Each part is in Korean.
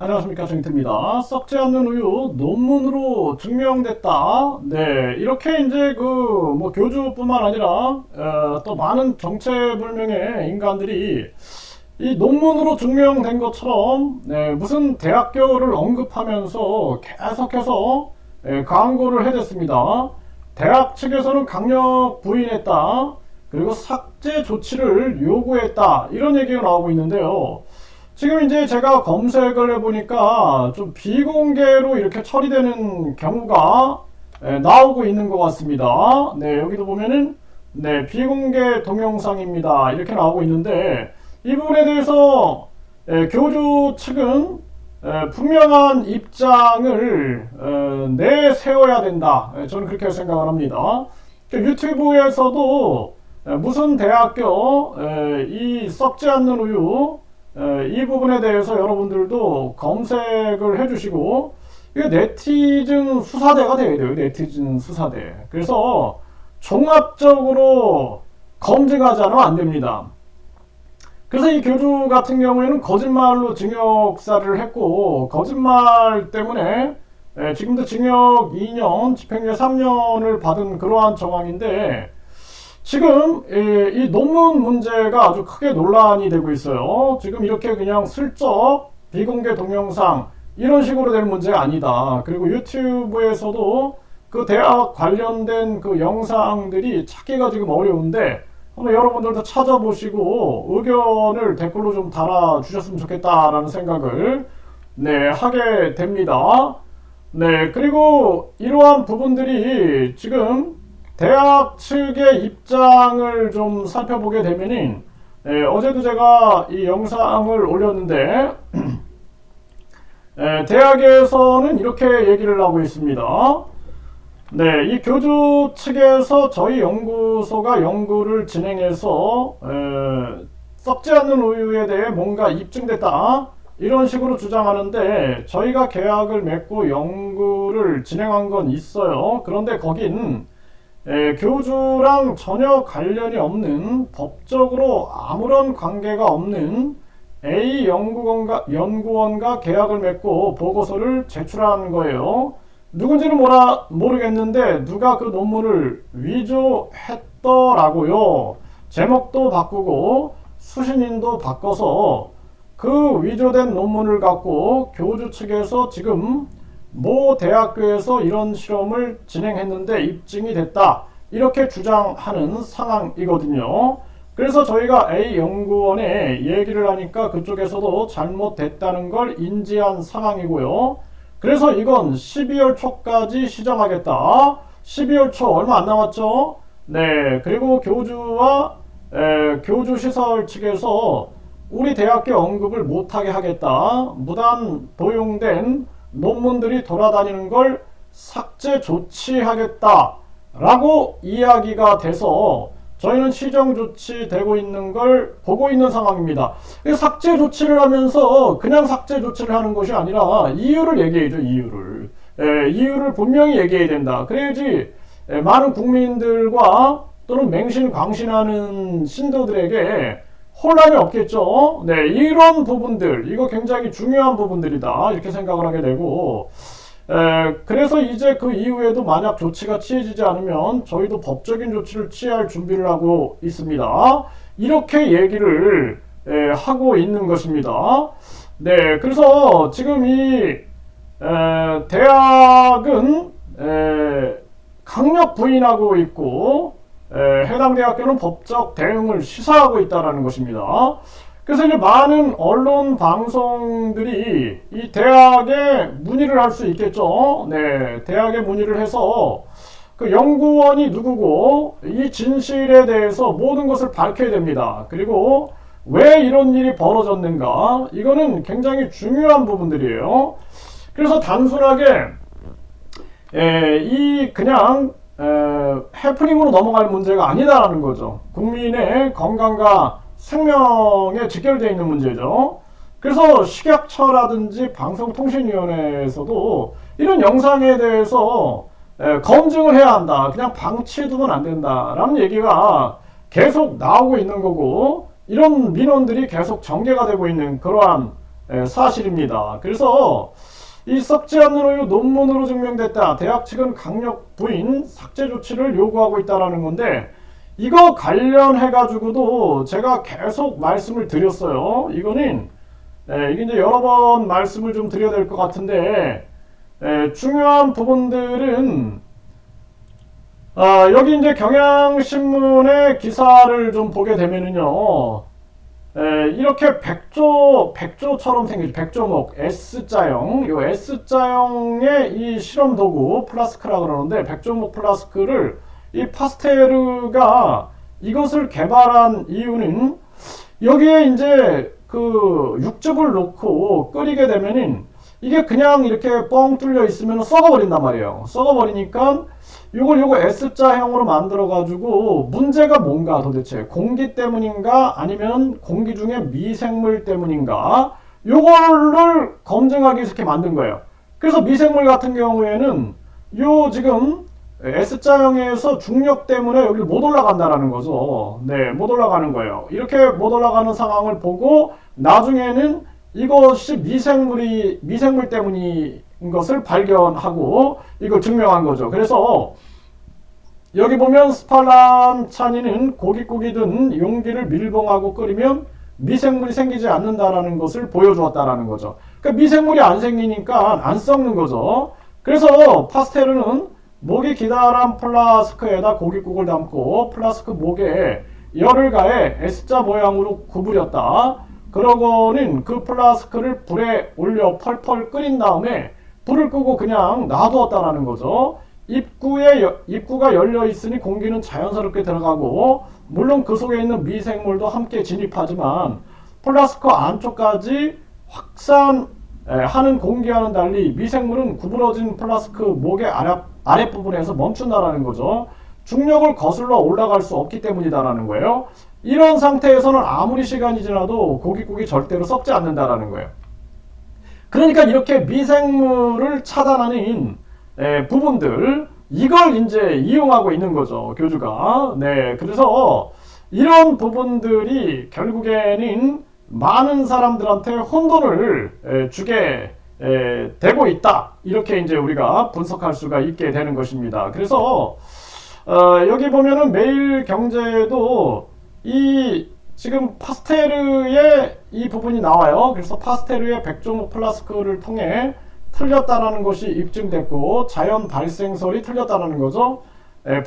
안녕하십니까, 정희태입니다. 썩지 않는 우유 논문으로 증명됐다. 네, 이렇게 이제 뭐 교주뿐만 아니라 또 많은 정체불명의 인간들이 이 논문으로 증명된 것처럼 무슨 대학교를 언급하면서 계속해서 광고를 해댔습니다. 대학 측에서는 강력 부인했다. 그리고 삭제 조치를 요구했다. 이런 얘기가 나오고 있는데요. 지금 이제 제가 검색을 해보니까 좀 비공개로 이렇게 처리되는 경우가 나오고 있는 것 같습니다. 네, 여기도 보면은 비공개 동영상입니다. 이렇게 나오고 있는데 이 부분에 대해서 교주 측은 분명한 입장을 내세워야 된다. 저는 그렇게 생각을 합니다. 유튜브에서도 무슨 대학교 이 썩지 않는 우유 이 부분에 대해서 여러분들도 검색을 해주시고 이게 네티즌 수사대가 돼야 돼요. 네티즌 수사대. 그래서 종합적으로 검증하지 않으면 안 됩니다. 그래서 이 교주 같은 경우에는 거짓말로 징역살이를 했고 거짓말 때문에 지금도 징역 2년, 집행유예 3년을 받은 그러한 정황인데 지금 이 논문 문제가 아주 크게 논란이 되고 있어요. 지금 이렇게 그냥 슬쩍 비공개 동영상 이런 식으로 될 문제가 아니다. 그리고 유튜브에서도 그 대학 관련된 그 영상들이 찾기가 지금 어려운데 한번 여러분들도 찾아보시고 의견을 댓글로 좀 달아주셨으면 좋겠다라는 생각을 하게 됩니다. 그리고 이러한 부분들이 지금 대학 측의 입장을 좀 살펴보게 되면은 어제도 제가 이 영상을 올렸는데 대학에서는 이렇게 얘기를 하고 있습니다. 이 교주 측에서 저희 연구소가 연구를 진행해서 썩지 않는 우유에 대해 뭔가 입증됐다 이런 식으로 주장하는데 저희가 계약을 맺고 연구를 진행한 건 있어요. 그런데 거긴 교주랑 전혀 관련이 없는 법적으로 아무런 관계가 없는 A 연구원과 계약을 맺고 보고서를 제출한 거예요. 누군지는 모르겠는데 누가 그 논문을 위조했더라고요. 제목도 바꾸고 수신인도 바꿔서 그 위조된 논문을 갖고 교주 측에서 지금 모 대학교에서 이런 실험을 진행했는데 입증이 됐다 이렇게 주장하는 상황이거든요. 그래서 저희가 A 연구원에 얘기를 하니까 그쪽에서도 잘못됐다는 걸 인지한 상황이고요. 그래서 이건 12월 초까지 시정하겠다. 12월 초 얼마 안 남았죠? 그리고 교주와 교주시설 측에서 우리 대학교 언급을 못하게 하겠다. 무단 도용된 논문들이 돌아다니는 걸 삭제 조치하겠다 라고 이야기가 돼서 저희는 시정 조치 되고 있는 걸 보고 있는 상황입니다. 삭제 조치를 하면서 그냥 삭제 조치를 하는 것이 아니라 이유를 얘기해야죠. 이유를 분명히 얘기해야 된다. 그래야지 많은 국민들과 또는 맹신광신하는 신도들에게 혼란이 없겠죠. 이런 부분들, 이거 굉장히 중요한 부분들이다. 이렇게 생각을 하게 되고, 그래서 이제 그 이후에도 만약 조치가 취해지지 않으면 저희도 법적인 조치를 취할 준비를 하고 있습니다. 이렇게 얘기를 하고 있는 것입니다. 그래서 지금 이 대학은 강력 부인하고 있고 해당 대학교는 법적 대응을 시사하고 있다는 것입니다. 그래서 이제 많은 언론 방송들이 이 대학에 문의를 할 수 있겠죠. 대학에 문의를 해서 그 연구원이 누구고 이 진실에 대해서 모든 것을 밝혀야 됩니다. 그리고 왜 이런 일이 벌어졌는가, 이거는 굉장히 중요한 부분들이에요. 그래서 단순하게 이 그냥 해프닝으로 넘어갈 문제가 아니다라는 거죠. 국민의 건강과 생명에 직결되어 있는 문제죠. 그래서 식약처라든지 방송통신위원회에서도 이런 영상에 대해서 검증을 해야 한다. 그냥 방치해두면 안 된다라는 얘기가 계속 나오고 있는 거고, 이런 민원들이 계속 전개가 되고 있는 그러한 사실입니다. 그래서 이 썩지 않는 우유 논문으로 증명됐다. 대학 측은 강력 부인 삭제 조치를 요구하고 있다라는 건데 이거 관련해 가지고도 제가 계속 말씀을 드렸어요. 이거는 이게 이제 여러 번 말씀을 좀 드려야 될 것 같은데 중요한 부분들은 여기 이제 경향신문의 기사를 좀 보게 되면은요. 이렇게 백조처럼 생긴 백조목 S자형, 요 S자형의 이 실험 도구 플라스크라 그러는데 백조목 플라스크를 이 파스테르가 이것을 개발한 이유는 여기에 이제 그 육즙을 넣고 끓이게 되면은 이게 그냥 이렇게 뻥 뚫려 있으면 썩어버린단 말이에요. 썩어버리니까 요거 S자형으로 만들어가지고 문제가 뭔가 도대체 공기 때문인가 아니면 공기 중에 미생물 때문인가 요거를 검증하기 위해서 이렇게 만든 거예요. 그래서 미생물 같은 경우에는 요 지금 S자형에서 중력 때문에 여기 못 올라간다라는 거죠. 네, 못 올라가는 거예요. 이렇게 못 올라가는 상황을 보고 나중에는 이것이 미생물 때문인 것을 발견하고 이걸 증명한 거죠. 그래서 여기 보면 스팔란차니는 고깃국이 든 용기를 밀봉하고 끓이면 미생물이 생기지 않는다라는 것을 보여주었다라는 거죠. 그러니까 미생물이 안 생기니까 안 썩는 거죠. 그래서 파스테르는 목이 기다란 플라스크에다 고깃국을 담고 플라스크 목에 열을 가해 S자 모양으로 구부렸다. 그러고는 그 플라스크를 불에 올려 펄펄 끓인 다음에 불을 끄고 그냥 놔두었다라는 거죠. 입구가 열려 있으니 공기는 자연스럽게 들어가고 물론 그 속에 있는 미생물도 함께 진입하지만 플라스크 안쪽까지 확산하는 공기와는 달리 미생물은 구부러진 플라스크 목의 아랫부분에서 멈춘다라는 거죠. 중력을 거슬러 올라갈 수 없기 때문이다라는 거예요. 이런 상태에서는 아무리 시간이 지나도 고깃국이 절대로 썩지 않는다라는 거예요. 그러니까 이렇게 미생물을 차단하는 부분들 이걸 이제 이용하고 있는 거죠, 교주가. 네, 그래서 이런 부분들이 결국에는 많은 사람들한테 혼돈을 주게 되고 있다. 이렇게 이제 우리가 분석할 수가 있게 되는 것입니다. 그래서 여기 보면은 매일경제에도 이 지금 파스테르의 이 부분이 나와요. 그래서 파스테르의 백조목 플라스크를 통해 틀렸다라는 것이 입증됐고 자연 발생설이 틀렸다라는 거죠.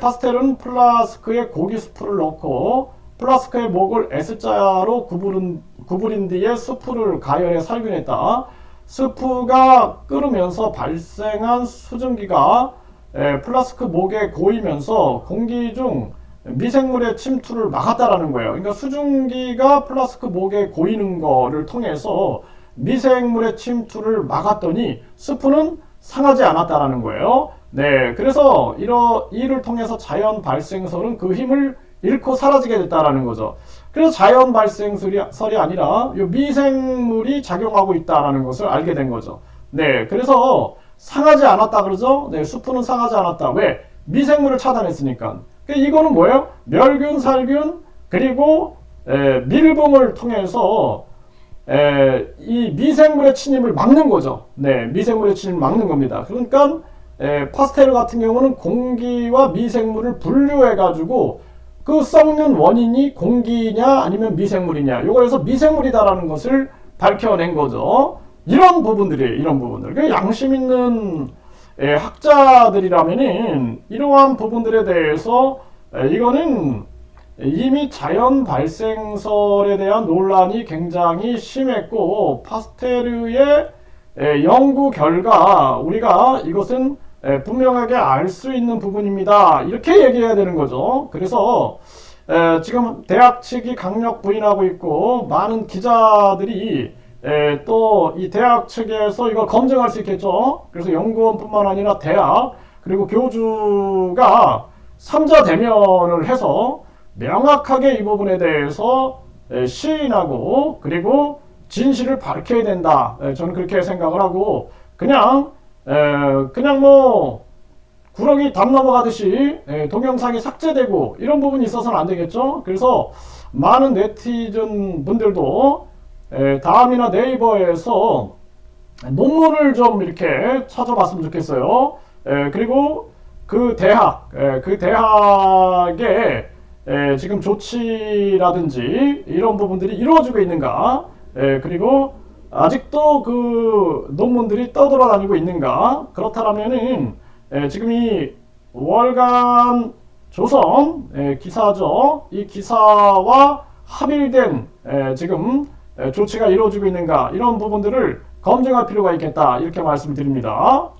파스테르는 플라스크에 고기 수프를 넣고 플라스크의 목을 S자로 구부린 뒤에 수프를 가열해 살균했다. 수프가 끓으면서 발생한 수증기가 플라스크 목에 고이면서 공기 중 미생물의 침투를 막았다라는 거예요. 그러니까 수증기가 플라스크 목에 고이는 거를 통해서 미생물의 침투를 막았더니 수프는 상하지 않았다라는 거예요. 네, 그래서 이를 통해서 자연 발생설은 그 힘을 잃고 사라지게 됐다라는 거죠. 그래서 자연 발생설이 아니라 이 미생물이 작용하고 있다라는 것을 알게 된 거죠. 네, 그래서 상하지 않았다 그러죠. 네, 수프는 상하지 않았다. 왜? 미생물을 차단했으니까. 이거는 뭐예요? 멸균, 살균, 그리고 밀봉을 통해서 이 미생물의 침입을 막는 거죠. 네, 미생물의 침입을 막는 겁니다. 그러니까 파스테르 같은 경우는 공기와 미생물을 분류해가지고 그 썩는 원인이 공기냐 아니면 미생물이냐 요거에서 미생물이다라는 것을 밝혀낸 거죠. 이런 부분들. 양심 있는 학자들이라면은 이러한 부분들에 대해서 이거는 이미 자연 발생설에 대한 논란이 굉장히 심했고 파스테르의 연구 결과 우리가 이것은 분명하게 알 수 있는 부분입니다. 이렇게 얘기해야 되는 거죠. 그래서 지금 대학 측이 강력 부인하고 있고 많은 기자들이 또 이 대학 측에서 이걸 검증할 수 있겠죠. 그래서 연구원뿐만 아니라 대학 그리고 교주가 3자 대면을 해서 명확하게 이 부분에 대해서 시인하고 그리고 진실을 밝혀야 된다. 저는 그렇게 생각을 하고 그냥 뭐 구렁이 담 넘어가듯이 동영상이 삭제되고 이런 부분이 있어서는 안 되겠죠. 그래서 많은 네티즌 분들도 다음이나 네이버에서 논문을 좀 이렇게 찾아봤으면 좋겠어요. 그리고 그 대학의 지금 조치라든지 이런 부분들이 이루어지고 있는가, 그리고 아직도 그 논문들이 떠돌아다니고 있는가. 그렇다면은 지금 이 월간 조선 기사죠. 이 기사와 합일된 지금 조치가 이루어지고 있는가, 이런 부분들을 검증할 필요가 있겠다, 이렇게 말씀드립니다.